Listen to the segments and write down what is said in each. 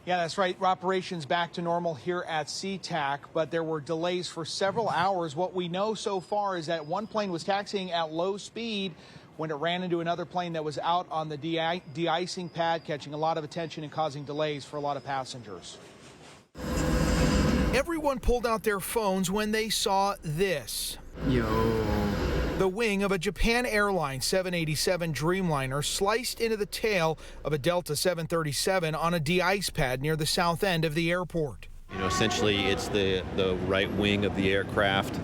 Yeah, that's right. Operations back to normal here at SeaTac, but there were delays for several hours. What we know so far is that one plane was taxiing at low speed when it ran into another plane that was out on the de-icing pad, catching a lot of attention and causing delays for a lot of passengers. Everyone pulled out their phones when they saw this. The wing of a Japan Airlines 787 Dreamliner sliced into the tail of a Delta 737 on a de-ice pad near the south end of the airport. Essentially, it's the right wing of the aircraft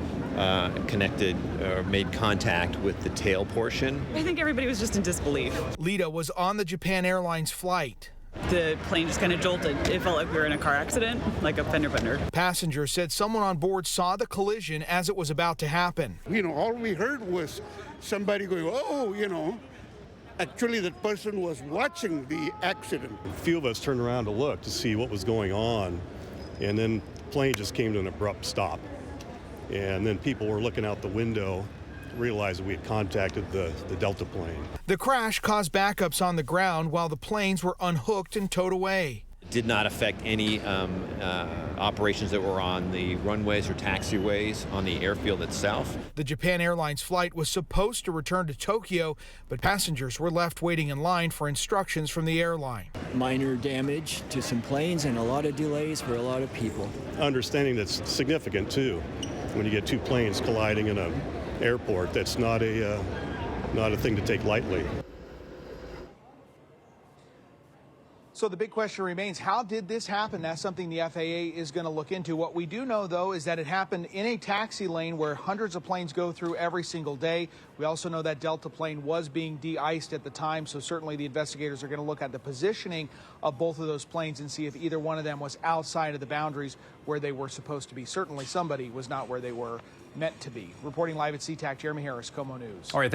connected or made contact with the tail portion. I think everybody was just in disbelief. Lita was on the Japan Airlines flight. The plane just kind of jolted. It felt like we were in a car accident, like a fender bender. Passengers said someone on board saw the collision as it was about to happen. All we heard was somebody going, oh, Actually, that person was watching the accident. A few of us turned around to look to see what was going on, and then the plane just came to an abrupt stop. And then people were looking out the window, realized that we had contacted the Delta plane. The crash caused backups on the ground while the planes were unhooked and towed away. It did not affect any operations that were on the runways or taxiways on the airfield itself. The Japan Airlines flight was supposed to return to Tokyo, but passengers were left waiting in line for instructions from the airline. Minor damage to some planes and a lot of delays for a lot of people. Understanding that's significant, too. When you get two planes colliding in an airport, that's not a thing to take lightly. So the big question remains, how did this happen? That's something the FAA is going to look into. What we do know, though, is that it happened in a taxi lane where hundreds of planes go through every single day. We also know that Delta plane was being de-iced at the time, so certainly the investigators are going to look at the positioning of both of those planes and see if either one of them was outside of the boundaries where they were supposed to be. Certainly somebody was not where they were meant to be. Reporting live at SeaTac, Jeremy Harris, KOMO News. All right.